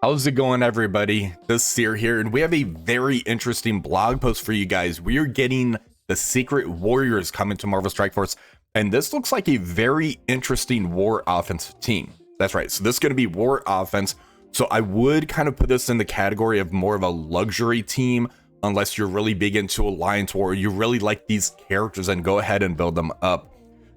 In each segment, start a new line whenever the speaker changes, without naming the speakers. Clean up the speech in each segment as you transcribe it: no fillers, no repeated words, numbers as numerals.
How's it going, everybody? This is Seer here, and we have a very interesting blog post for you guys. We are getting the Secret Warriors coming to Marvel Strike Force, and this looks like a very interesting war offensive team. That's right, so this is going to be war offense, so I would kind of put this in the category of more of a luxury team, unless you're really big into Alliance War, or you really like these characters, and go ahead and build them up.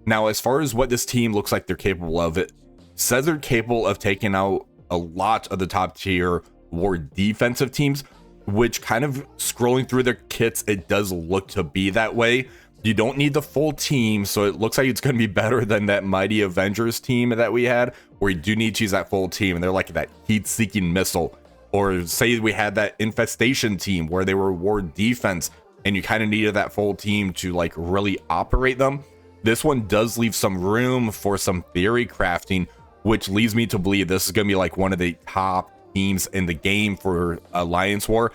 Now, as far as what this team looks like they're capable of, it says they're capable of taking out a lot of the top tier war defensive teams, which kind of scrolling through their kits, it does look to be that way. You don't need the full team, so it looks like it's going to be better than that Mighty Avengers team that we had, where you do need to use that full team, and they're like that heat-seeking missile. Or say we had that Infestation team where they were war defense, and you kind of needed that full team to like really operate them. This one does leave some room for some theory crafting, which leads me to believe this is going to be like one of the top teams in the game for Alliance War.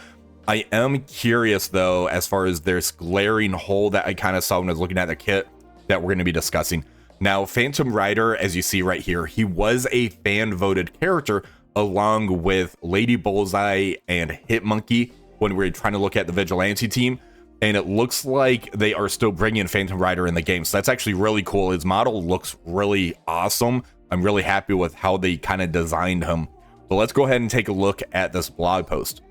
I am curious, though, as far as this glaring hole that I kind of saw when I was looking at the kit that we're going to be discussing. Now, Phantom Rider, as you see right here, he was a fan-voted character along with Lady Bullseye and Hitmonkey when we were trying to look at the Vigilante team. And it looks like they are still bringing Phantom Rider in the game. So that's actually really cool. His model looks really awesome. I'm really happy with how they kind of designed him. But let's go ahead and take a look at this blog post.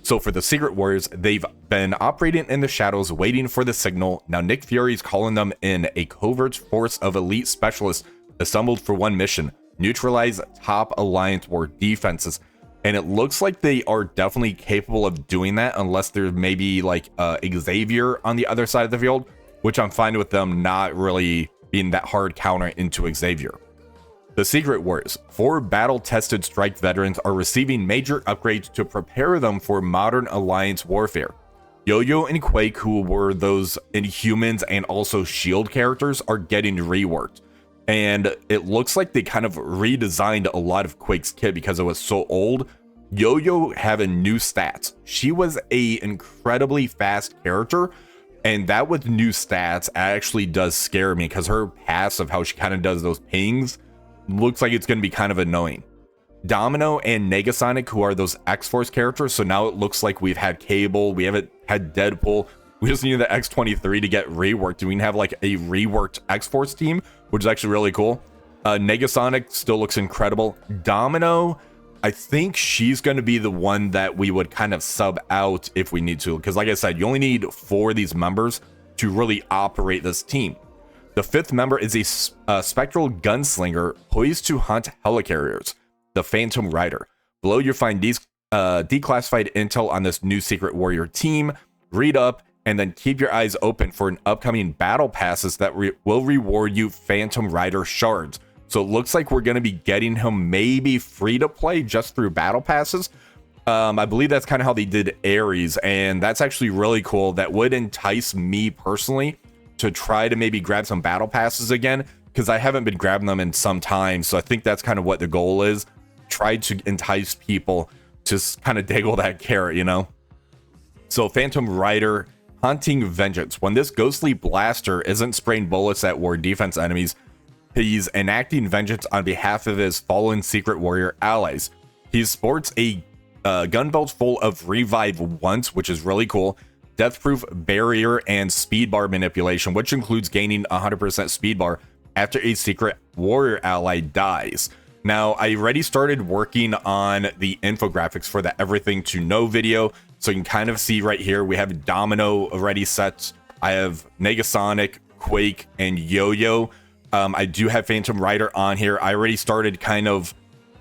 So for the Secret Warriors, they've been operating in the shadows, waiting for the signal. Now Nick Fury's calling them in, a covert force of elite specialists assembled for one mission: neutralize top Alliance War defenses. And it looks like they are definitely capable of doing that, unless there's maybe like Xavier on the other side of the field, which I'm fine with them not really being that hard counter into Xavier. The Secret Warriors, 4 battle-tested strike veterans, are receiving major upgrades to prepare them for modern Alliance warfare. Yo-Yo and Quake, who were those Inhumans and also S.H.I.E.L.D. characters, are getting reworked. And it looks like they kind of redesigned a lot of Quake's kit because it was so old. Yo-Yo having new stats. She was a incredibly fast character, and that with new stats actually does scare me, because her passive, how she kind of does those pings, looks like it's going to be kind of annoying. Domino and Negasonic, who are those X-Force characters, so now it looks like we've had Cable, we haven't had Deadpool, we just needed the X-23 to get reworked, and we can have like a reworked X-Force team, which is actually really cool. Negasonic still looks incredible. Domino, I think she's going to be the one that we would kind of sub out if we need to, because like I said, you only need 4 of these members to really operate this team. The 5th member is a spectral gunslinger poised to hunt helicarriers, the Phantom Rider. Below you'll find these declassified intel on this new Secret Warrior team. Read up and then keep your eyes open for an upcoming battle passes that will reward you Phantom Rider shards. So it looks like we're going to be getting him maybe free to play just through battle passes. I believe that's kind of how they did Ares, and that's actually really cool. That would entice me personally to try to maybe grab some battle passes again, because I haven't been grabbing them in some time. So I think that's kind of what the goal is. Try to entice people to kind of dangle that carrot, you know? So Phantom Rider, hunting vengeance. When this ghostly blaster isn't spraying bullets at war defense enemies, he's enacting vengeance on behalf of his fallen Secret Warrior allies. He sports a gun belt full of revive once, which is really cool. Deathproof barrier and speed bar manipulation, which includes gaining 100% speed bar after a Secret Warrior ally dies. Now, I already started working on the infographics for the Everything to Know video, so you can kind of see right here, we have Domino already set. I have Negasonic, Quake, and Yo-Yo. I do have Phantom Rider on here. I already started kind of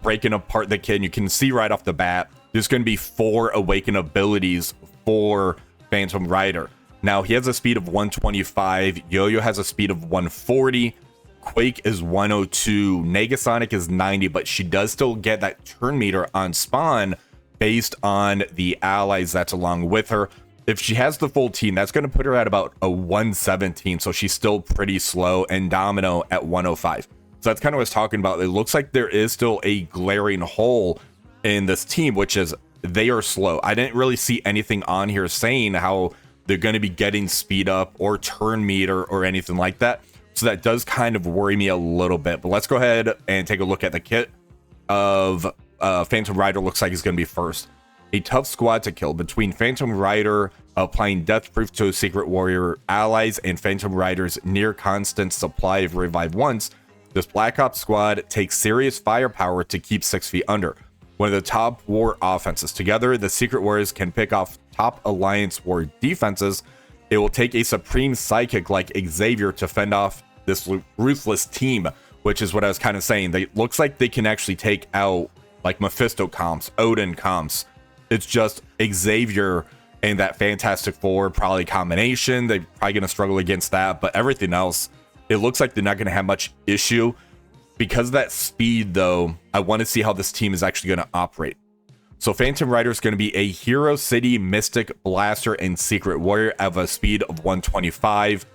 breaking apart the kit, and you can see right off the bat, there's going to be 4 awaken abilities for Phantom Rider. Now, he has a speed of 125, Yo-Yo has a speed of 140, Quake is 102, Negasonic is 90, but she does still get that turn meter on spawn based on the allies that's along with her. If she has the full team, that's going to put her at about a 117, so she's still pretty slow, and Domino at 105. So that's kind of what I was talking about. It looks like there is still a glaring hole in this team, which is they are slow. I didn't really see anything on here saying how they're going to be getting speed up or turn meter or anything like that. So that does kind of worry me a little bit. But let's go ahead and take a look at the kit of Phantom Rider looks like it's going to be first. A tough squad to kill between Phantom Rider applying death proof to Secret Warrior allies and Phantom Rider's near constant supply of revive once. This Black Ops squad takes serious firepower to keep 6 feet under. One of the top war offenses. Together, the Secret Warriors can pick off top Alliance war defenses. It will take a supreme psychic like Xavier to fend off this ruthless team, which is what I was kind of saying. They looks like they can actually take out like Mephisto comps, Odin comps. It's just Xavier and that Fantastic Four probably combination. They're probably going to struggle against that, but everything else, it looks like they're not going to have much issue. Because of that speed, though, I want to see how this team is actually going to operate. So Phantom Rider is going to be a Hero City, Mystic, Blaster, and Secret Warrior at a speed of 125.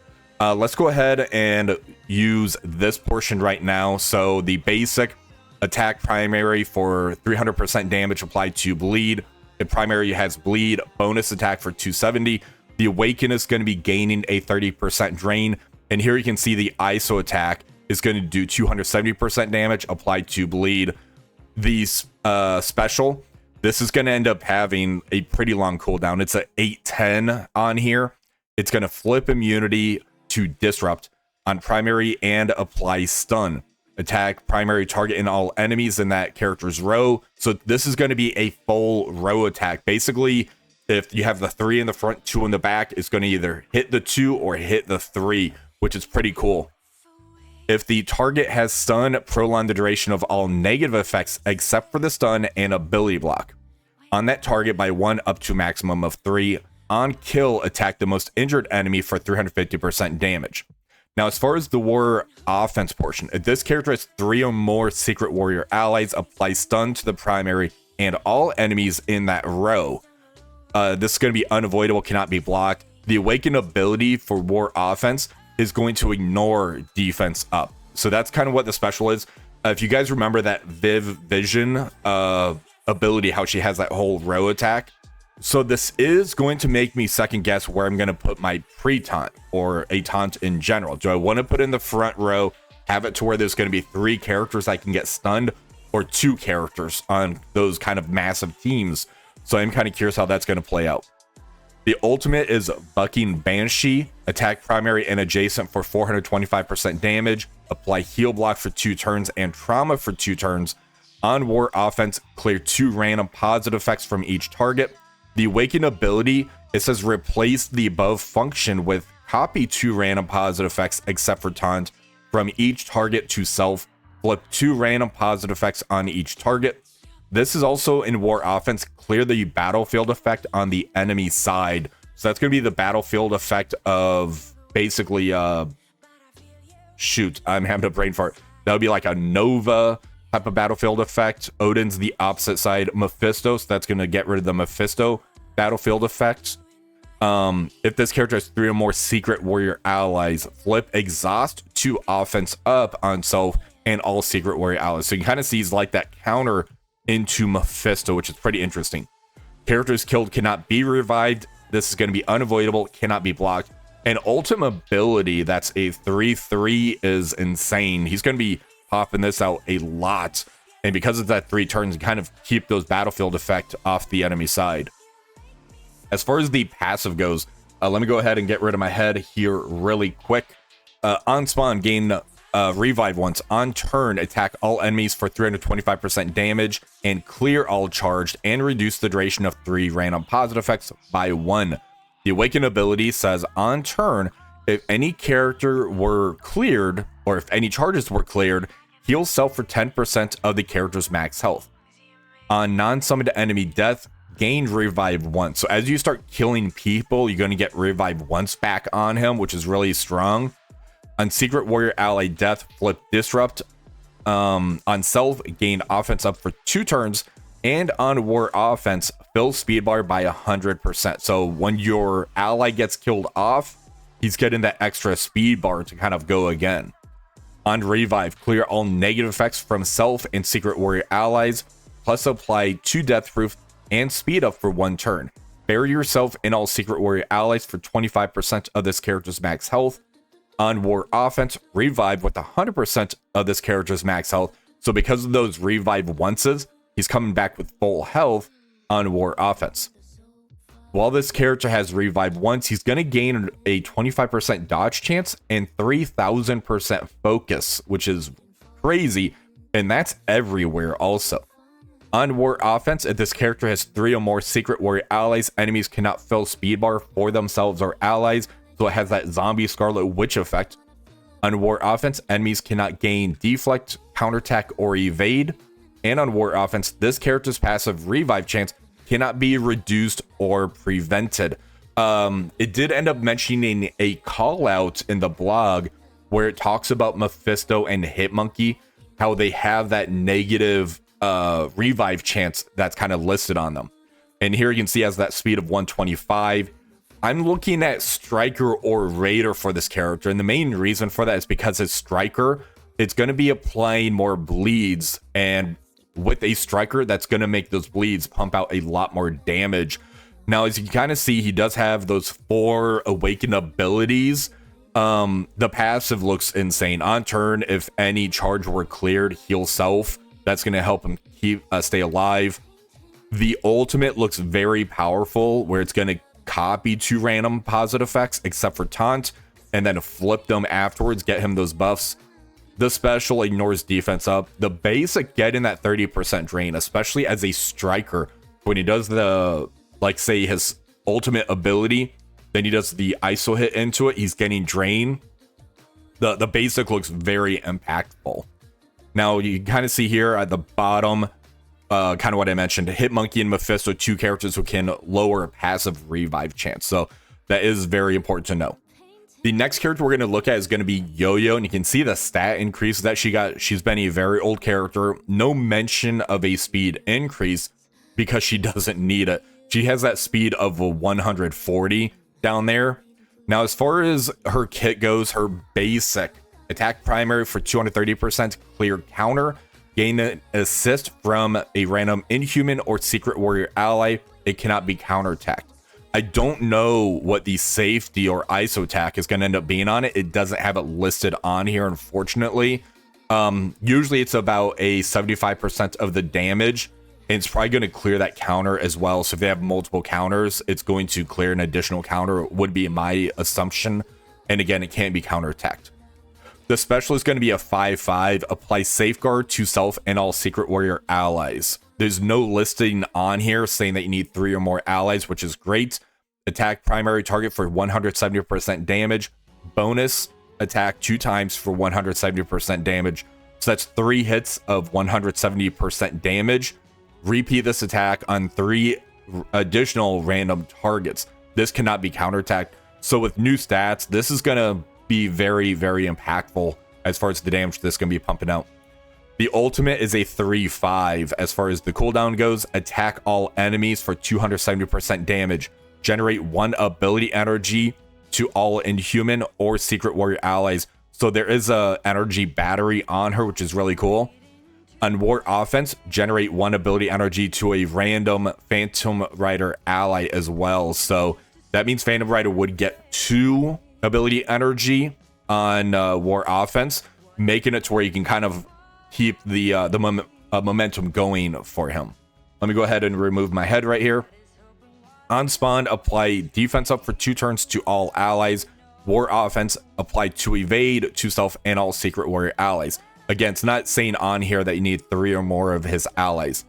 Let's go ahead and use this portion right now. So the basic attack primary for 300% damage applied to bleed. The primary has bleed, bonus attack for 270. The Awaken is going to be gaining a 30% drain. And here you can see the ISO attack is going to do 270% damage applied to bleed. The special, this is going to end up having a pretty long cooldown. It's a 810 on here. It's going to flip immunity to disrupt on primary and apply stun. Attack primary target in all enemies in that character's row. So this is going to be a full row attack. Basically, if you have the 3 in the front, 2 in the back, it's going to either hit the 2 or hit the 3, which is pretty cool. If the target has stun, prolong the duration of all negative effects except for the stun and ability block. On that target by 1 up to maximum of 3. On kill, attack the most injured enemy for 350% damage. Now, as far as the war offense portion, if this character has 3 or more Secret Warrior allies, apply stun to the primary and all enemies in that row. This is going to be unavoidable, cannot be blocked. The Awaken ability for war offense is going to ignore defense up. So that's kind of what the special is. If you guys remember that Vision ability, how she has that whole row attack. So this is going to make me second guess where I'm going to put my pre-taunt or a taunt in general. Do I want to put in the front row, have it to where there's going to be 3 characters I can get stunned, or 2 characters on those kind of massive teams? So I'm kind of curious how that's going to play out. The ultimate is Bucking Banshee, attack primary and adjacent for 425% damage, apply heal block for 2 turns and trauma for 2 turns. On war offense, clear 2 random positive effects from each target. The Awaken ability, it says replace the above function with copy 2 random positive effects except for taunt from each target to self, flip 2 random positive effects on each target. This is also in war offense, clear the battlefield effect on the enemy side. So that's going to be the battlefield effect of basically, shoot, I'm having a brain fart. That would be like a Nova type of battlefield effect. Odin's the opposite side. Mephisto, so that's going to get rid of the Mephisto battlefield effects. If this character has 3 or more Secret Warrior allies, flip exhaust to offense up on self and all Secret Warrior allies. So you kind of see like that counter into Mephisto, which is pretty interesting. Characters killed cannot be revived. This is going to be unavoidable, cannot be blocked. And ultimate ability, that's a 3/3, is insane. He's going to be popping this out a lot. And because of that 3 turns, kind of keep those battlefield effect off the enemy side. As far as the passive goes, let me go ahead and get rid of my head here really quick. On spawn, gain revive once. On turn, attack all enemies for 325% damage and clear all charged and reduce the duration of 3 random positive effects by 1. The Awaken ability says on turn, if any character were cleared or if any charges were cleared, heal self for 10% of the character's max health. On non-summoned enemy death, gain revive once. So as you start killing people, you're going to get revive once back on him, which is really strong. On Secret Warrior ally death, flip disrupt. On self, gain offense up for 2 turns. And on war offense, fill speed bar by 100%. So when your ally gets killed off, he's getting that extra speed bar to kind of go again. On revive, clear all negative effects from self and Secret Warrior allies, plus apply 2 death proof and speed up for 1 turn. Bury yourself in all Secret Warrior allies for 25% of this character's max health. On war offense, revive with 100% of this character's max health. So because of those revive onces, he's coming back with full health on War Offense. While this character has Revive once, he's going to gain a 25% dodge chance and 3000% focus, which is crazy, and that's everywhere also. On War Offense, if this character has 3 or more Secret Warrior allies, enemies cannot fill speed bar for themselves or allies, so it has that Zombie Scarlet Witch effect. On War Offense, enemies cannot gain Deflect, Counterattack, or Evade. And on War Offense, this character's passive Revive chance cannot be reduced or prevented. It did end up mentioning a call out in the blog where it talks about Mephisto and Hitmonkey, how they have that negative revive chance that's kind of listed on them. And here you can see has that speed of 125. I'm looking at Striker or Raider for this character, and the main reason for that is because his Striker, it's going to be applying more bleeds, and with a Striker, that's going to make those bleeds pump out a lot more damage. Now, as you can kind of see, he does have those 4 awakened abilities. The passive looks insane. On turn, if any charge were cleared, heal self. That's going to help him stay alive. The ultimate looks very powerful, where it's going to copy 2 random positive effects, except for taunt, and then flip them afterwards, get him those buffs. The special ignores defense up. The basic getting that 30% drain, especially as a Striker, when he does the, like, say his ultimate ability, then he does the ISO hit into it, he's getting drain. The basic looks very impactful. Now you can kind of see here at the bottom, kind of what I mentioned, Hitmonkey and Mephisto, 2 characters who can lower passive revive chance. So that is very important to know. The next character we're going to look at is going to be Yo-Yo, and you can see the stat increase that she got. She's been a very old character. No mention of a speed increase because she doesn't need it. She has that speed of 140 down there. Now, as far as her kit goes, her basic attack primary for 230% clear counter, gain an assist from a random Inhuman or Secret Warrior ally. It cannot be counterattacked. I don't know what the safety or ISO attack is going to end up being on it. It doesn't have it listed on here, unfortunately. Usually it's about a 75% of the damage, and it's probably going to clear that counter as well. So if they have multiple counters, it's going to clear an additional counter, would be my assumption. And again, it can't be counterattacked. The special is going to be a 5/5, apply safeguard to self and all Secret Warrior allies. There's no listing on here saying that you need 3 or more allies, which is great. Attack primary target for 170% damage. Bonus attack 2 times for 170% damage. So that's 3 hits of 170% damage. Repeat this attack on 3 additional random targets. This cannot be counterattacked. So with new stats, this is going to be very, very impactful as far as the damage this is going to be pumping out. The ultimate is a 3/5 as far as the cooldown goes. Attack all enemies for 270% damage. Generate 1 ability energy to all Inhuman or Secret Warrior allies. So there is a energy battery on her, which is really cool. On War Offense, generate 1 ability energy to a random Phantom Rider ally as well. So that means Phantom Rider would get 2 ability energy on War Offense, making it to where you can kind of keep the momentum going for him. Let me go ahead and remove my head right here. On spawn, apply defense up for 2 turns to all allies. War Offense, apply to evade to self and all Secret Warrior allies. Again, it's not saying on here that you need 3 or more of his allies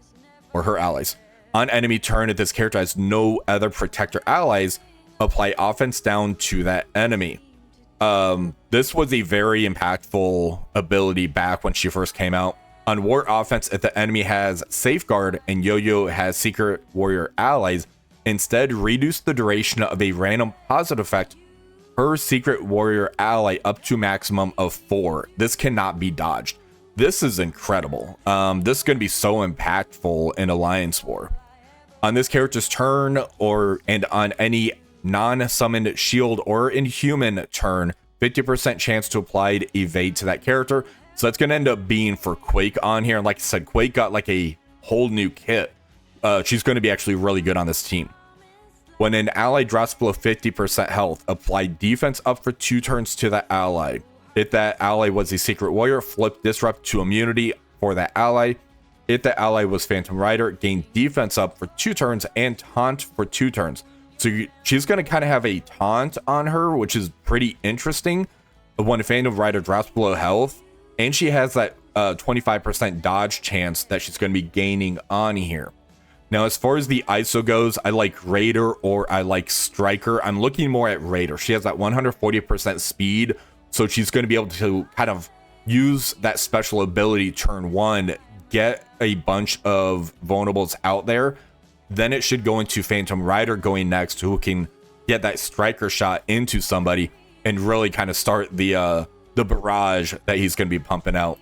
or her allies. On enemy turn, if this character has no other protector allies, apply offense down to that enemy. This was a very impactful ability back when she first came out. On War Offense, if the enemy has Safeguard and Yo-Yo has Secret Warrior allies, instead reduce the duration of a random positive effect per Secret Warrior ally up to maximum of 4. This cannot be dodged. This is incredible. This is going to be so impactful in Alliance War. On this character's turn and on any non-summoned shield or Inhuman turn, 50% chance to apply evade to that character. So that's going to end up being for Quake on here. And like I said, Quake got like a whole new kit. She's going to be actually really good on this team. When an ally drops below 50% health, apply defense up for 2 turns to that ally. If that ally was a Secret Warrior, flip Disrupt to immunity for that ally. If the ally was Phantom Rider, gain defense up for 2 turns and taunt for 2 turns. So she's going to kind of have a taunt on her, which is pretty interesting when a Phantom Rider drops below health. And she has that 25% dodge chance that she's going to be gaining on here. Now, as far as the ISO goes, I like Raider or I like Striker. I'm looking more at Raider. She has that 140% speed, so she's going to be able to kind of use that special ability turn 1, get a bunch of vulnerables out there. Then it should go into Phantom Rider going next, who can get that Striker shot into somebody and really kind of start the barrage that he's going to be pumping out.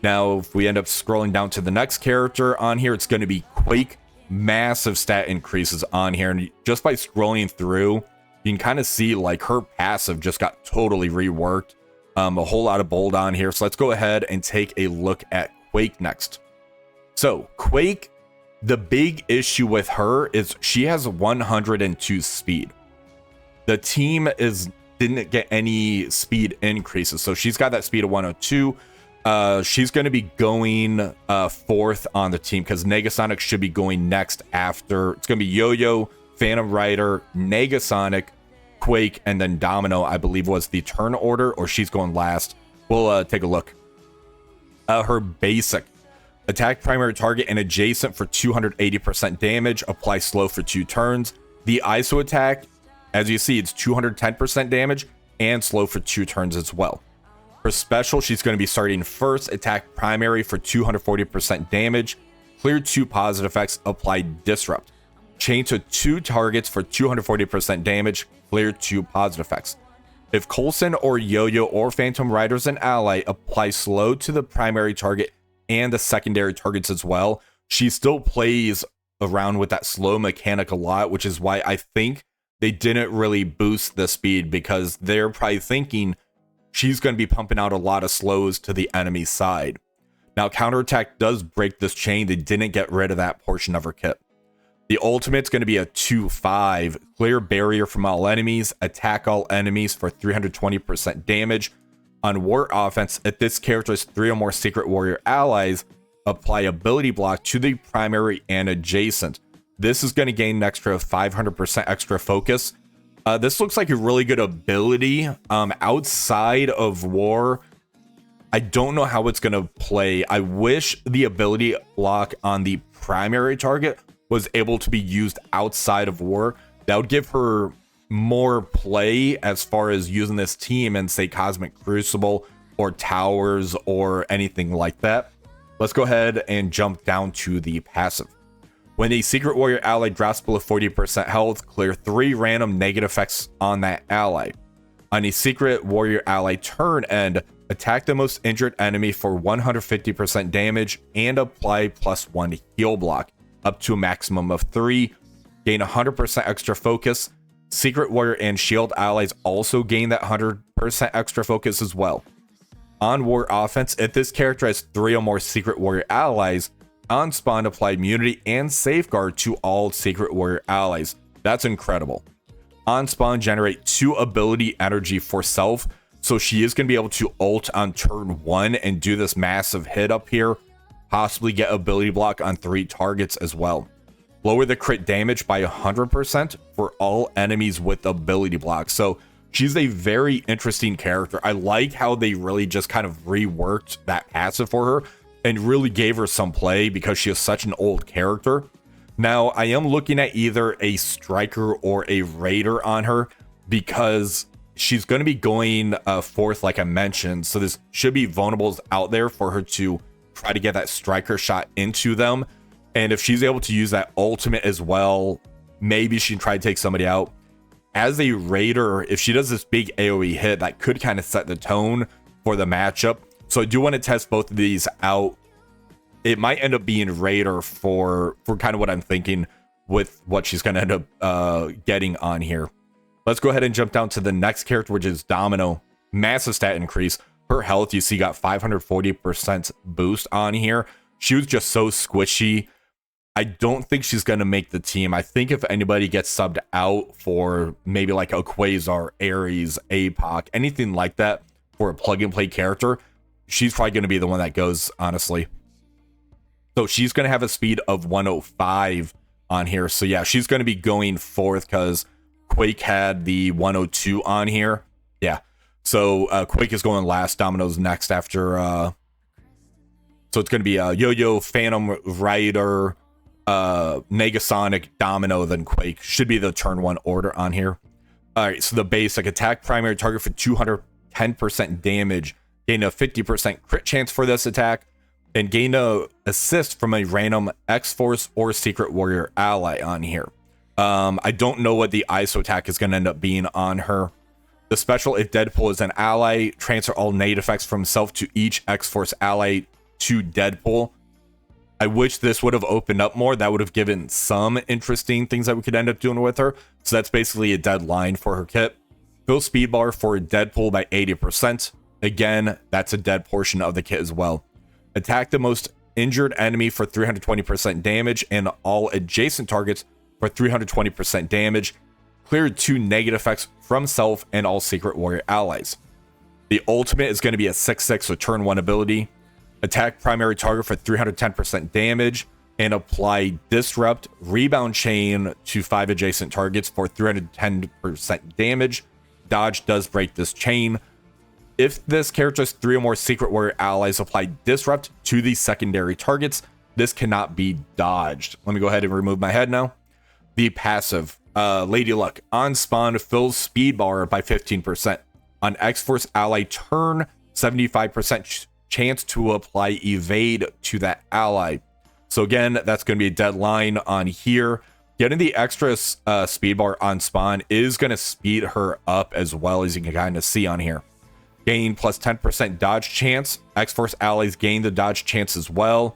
Now, if we end up scrolling down to the next character on here, it's going to be Quake. Massive stat increases on here, and just by scrolling through, you can kind of see like her passive just got totally reworked. A whole lot of bold on here. So let's go ahead and take a look at Quake next. So Quake, the big issue with her is she has 102 speed. The team didn't get any speed increases, so she's got that speed of 102. She's going to be going fourth on the team because Negasonic should be going next after. It's going to be Yo-Yo, Phantom Rider, Negasonic, Quake, and then Domino, I believe was the turn order, or she's going last. We'll take a look. Her basic: attack primary target and adjacent for 280% damage, apply slow for 2 turns. The ISO attack, as you see, it's 210% damage and slow for 2 turns as well. For special, she's going to be starting first, attack primary for 240% damage, clear 2 positive effects, apply disrupt. Chain to 2 targets for 240% damage, clear 2 positive effects. If Coulson or Yo-Yo or Phantom Rider's an ally, apply slow to the primary target and the secondary targets as well. She still plays around with that slow mechanic a lot, which is why I think they didn't really boost the speed, because they're probably thinking she's going to be pumping out a lot of slows to the enemy side. Now, counterattack does break this chain. They didn't get rid of that portion of her kit. The ultimate's going to be a 2-5. Clear barrier from all enemies. Attack all enemies for 320% damage. On war offense, if this character has 3 or more secret warrior allies, apply ability block to the primary and adjacent. This is going to gain an extra 500% extra focus. This looks like a really good ability. Outside of war, I don't know how it's going to play. I wish the ability block on the primary target was able to be used outside of war. That would give her more play as far as using this team in, say, Cosmic Crucible or Towers or anything like that. Let's go ahead and jump down to the passive. When a secret warrior ally drops below 40% health, clear 3 random negative effects on that ally. On a secret warrior ally turn end, attack the most injured enemy for 150% damage and apply +1 heal block, up to a maximum of 3. Gain 100% extra focus. Secret warrior and shield allies also gain that 100% extra focus as well. On war offense, if this character has 3 or more secret warrior allies, on spawn apply immunity and safeguard to all secret warrior allies. That's incredible. On spawn generate 2 ability energy for self, so she is going to be able to ult on turn 1 and do this massive hit up here, possibly get ability block on 3 targets as well. Lower the crit damage by 100% for all enemies with ability block. So she's a very interesting character. I like how they really just kind of reworked that passive for her and really gave her some play because she is such an old character. Now, I am looking at either a Striker or a Raider on her because she's going to be going fourth, like I mentioned. So this should be vulnerables out there for her to try to get that Striker shot into them. And if she's able to use that ultimate as well, maybe she can try to take somebody out. As a Raider, if she does this big AoE hit, that could kind of set the tone for the matchup. So I do want to test both of these out. It might end up being Raider for kind of what I'm thinking with what she's going to end up getting on here. Let's go ahead and jump down to the next character, which is Domino. Massive stat increase. Her health, you see, got 540% boost on here. She was just so squishy. I don't think she's going to make the team. I think if anybody gets subbed out for maybe like a Quasar, Ares, APOC, anything like that for a plug-and-play character, she's probably going to be the one that goes, honestly. So she's going to have a speed of 105 on here. So yeah, she's going to be going fourth because Quake had the 102 on here. Yeah. So Quake is going last. Domino's next after. So it's going to be Yo-Yo, Phantom Rider, Negasonic, Domino, then Quake. Should be the turn 1 order on here. All right, so the basic attack primary target for 210% damage. Gain a 50% crit chance for this attack. And gain a assist from a random X-Force or Secret Warrior ally on here. I don't know what the ISO attack is going to end up being on her. The special, if Deadpool is an ally, transfer all negative effects from self to each X-Force ally to Deadpool. I wish this would have opened up more. That would have given some interesting things that we could end up doing with her. So that's basically a deadline for her kit. Fill speed bar for Deadpool by 80%. Again, that's a dead portion of the kit as well. Attack the most injured enemy for 320% damage and all adjacent targets for 320% damage. Clear 2 negative effects from self and all Secret Warrior allies. The ultimate is going to be a 6/6, so turn 1 ability. Attack primary target for 310% damage and apply Disrupt Rebound Chain to 5 adjacent targets for 310% damage. Dodge does break this chain. If this character has 3 or more Secret Warrior allies, apply Disrupt to the secondary targets. This cannot be dodged. Let me go ahead and remove my head now. The passive, Lady Luck, on spawn fills speed bar by 15%. On X-Force ally turn, 75% chance to apply evade to that ally. So again, that's going to be a deadline on here. Getting the extra speed bar on spawn is going to speed her up as well, as you can kind of see on here. Gain plus 10% dodge chance. X-Force allies gain the dodge chance as well.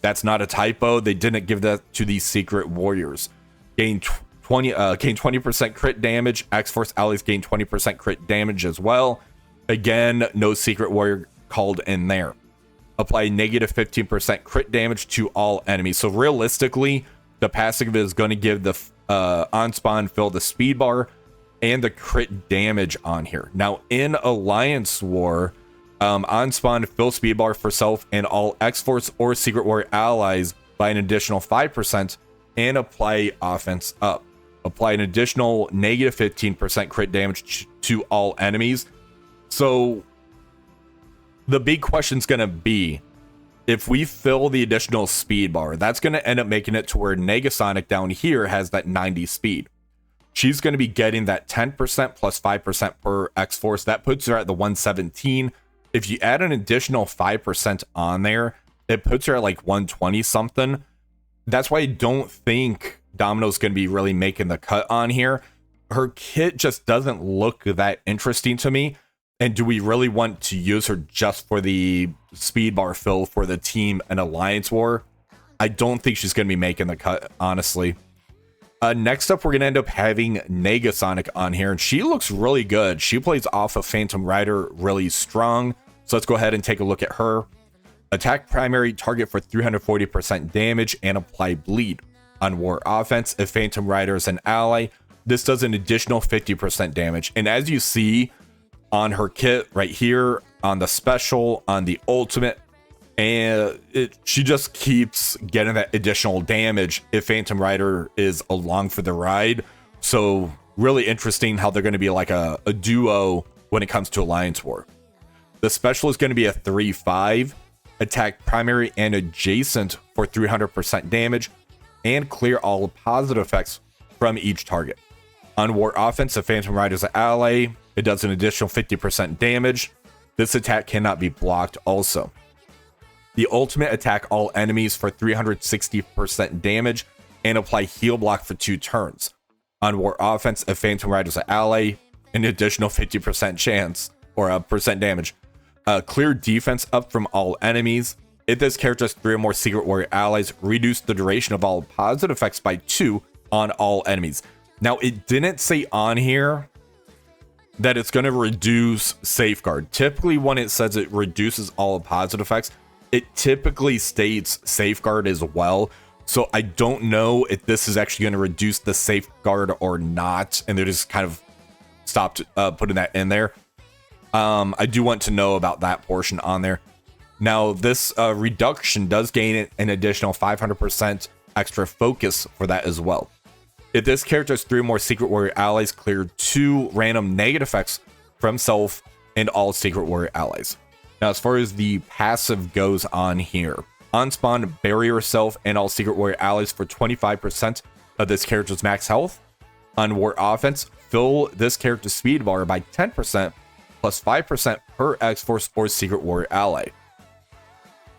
That's not a typo. They didn't give that to the Secret Warriors. Gain 20% crit damage. X-Force allies gain 20% crit damage as well. Again, no Secret Warrior called in there. Apply negative 15% crit damage to all enemies. So realistically, the passive is going to give the on spawn fill the speed bar and the crit damage on here. Now in Alliance War, on spawn fill speed bar for self and all X-Force or Secret Warrior allies by an additional 5% and apply offense up. Apply an additional negative 15% crit damage to all enemies. So the big question is going to be, if we fill the additional speed bar, that's going to end up making it to where Negasonic down here has that 90 speed. She's going to be getting that 10% plus 5% per X-Force. That puts her at the 117. If you add an additional 5% on there, it puts her at like 120 something. That's why I don't think Domino's going to be really making the cut on here. Her kit just doesn't look that interesting to me. And do we really want to use her just for the speed bar fill for the team and Alliance War? I don't think she's going to be making the cut, honestly. Next up, we're going to end up having Negasonic on here, and she looks really good. She plays off of Phantom Rider really strong. So let's go ahead and take a look at her. Attack primary target for 340% damage and apply bleed. On War Offense, if Phantom Rider is an ally, this does an additional 50% damage. And as you see on her kit right here, on the special, on the ultimate, and she just keeps getting that additional damage if Phantom Rider is along for the ride. So really interesting how they're going to be like a duo when it comes to Alliance War. The special is going to be a 3/5, attack primary and adjacent for 300% damage, and clear all positive effects from each target. On War Offense, if Phantom Rider is an ally, it does an additional 50% damage. This attack cannot be blocked also. The ultimate, attack all enemies for 360% damage and apply heal block for 2 turns. On War Offense, if Phantom Rider is an ally, an additional 50% chance or percent damage. Clear defense up from all enemies. If this character has 3 or more Secret Warrior allies, reduce the duration of all positive effects by 2 on all enemies. Now, it didn't say on here that it's going to reduce Safeguard. Typically, when it says it reduces all positive effects, it typically states Safeguard as well. So I don't know if this is actually going to reduce the Safeguard or not, and they just kind of stopped putting that in there. I do want to know about that portion on there. Now, this reduction does gain an additional 500% extra focus for that as well. If this character has 3 or more Secret Warrior allies, clear 2 random negative effects from self and all Secret Warrior allies. Now, as far as the passive goes on here, on spawn, bury yourself and all Secret Warrior allies for 25% of this character's max health. On war offense, fill this character's speed bar by 10% plus 5% per X-Force or Secret Warrior ally.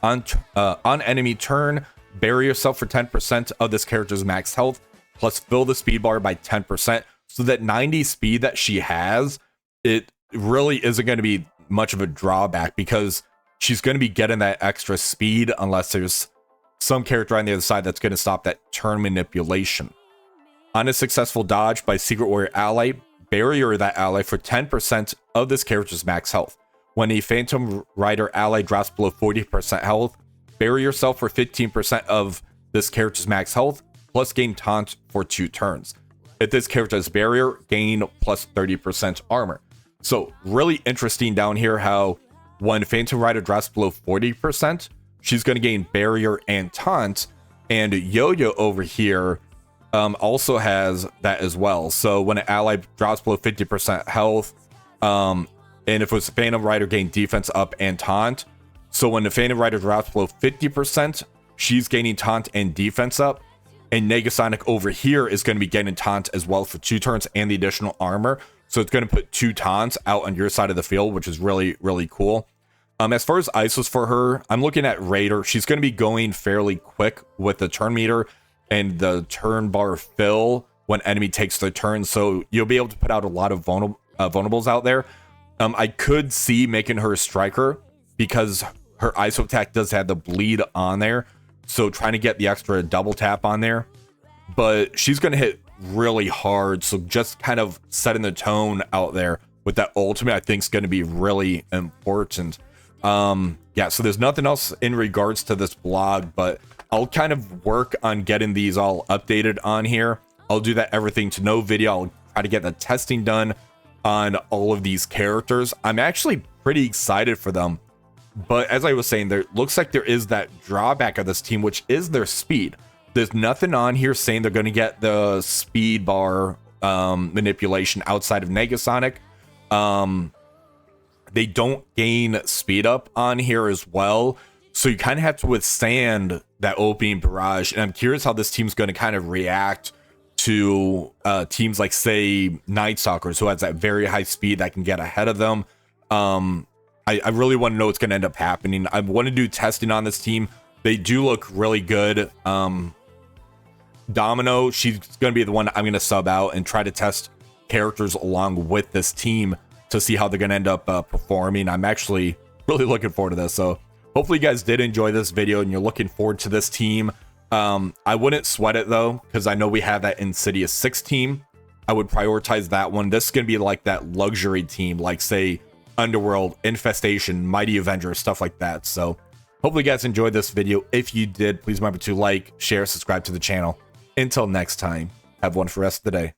On enemy turn, bury yourself for 10% of this character's max health, plus fill the speed bar by 10%, so that 90 speed that she has, it really isn't going to be much of a drawback because she's going to be getting that extra speed unless there's some character on the other side that's going to stop that turn manipulation. On a successful dodge by Secret Warrior ally, barrier that ally for 10% of this character's max health. When a Phantom Rider ally drops below 40% health, bury yourself for 15% of this character's max health, plus gain taunt for 2 turns. If this character has barrier, gain plus 30% armor. So really interesting down here how when Phantom Rider drops below 40%, she's going to gain barrier and taunt, and Yo-Yo over here also has that as well. So when an ally drops below 50% health, and if it was Phantom Rider, gain defense up and taunt. So when the Phantom Rider drops below 50%, she's gaining taunt and defense up. And Negasonic over here is going to be getting taunt as well for 2 turns and the additional armor. So it's going to put 2 taunts out on your side of the field, which is really, really cool. As far as ISOs for her, I'm looking at Raider. She's going to be going fairly quick with the turn meter and the turn bar fill when enemy takes their turn. So you'll be able to put out a lot of vulnerables out there. I could see making her a striker because her ISO attack does have the bleed on there. So trying to get the extra double tap on there. But she's going to hit really hard. So just kind of setting the tone out there with that ultimate, I think is going to be really important. Yeah, so there's nothing else in regards to this blog, but I'll kind of work on getting these all updated on here. I'll do that everything to know video. I'll try to get the testing done on all of these characters. I'm actually pretty excited for them. But as I was saying, there looks like there is that drawback of this team, which is their speed. There's nothing on here saying they're going to get the speed bar manipulation outside of Negasonic. They don't gain speed up on here as well. So you kind of have to withstand that opening barrage. And I'm curious how this team's going to kind of react to teams like, say, Night Stalkers, who has that very high speed that can get ahead of them. I really want to know what's going to end up happening. I want to do testing on this team. They do look really good. Domino, she's going to be the one I'm going to sub out and try to test characters along with this team to see how they're going to end up performing. I'm actually really looking forward to this. So hopefully you guys did enjoy this video and you're looking forward to this team. I wouldn't sweat it though, because I know we have that Insidious 6 team. I would prioritize that one. This is going to be like that luxury team, like say Underworld, Infestation, Mighty Avenger, stuff like that. So hopefully you guys enjoyed this video. If you did, please remember to like, share, subscribe to the channel. Until next time, have one for the rest of the day.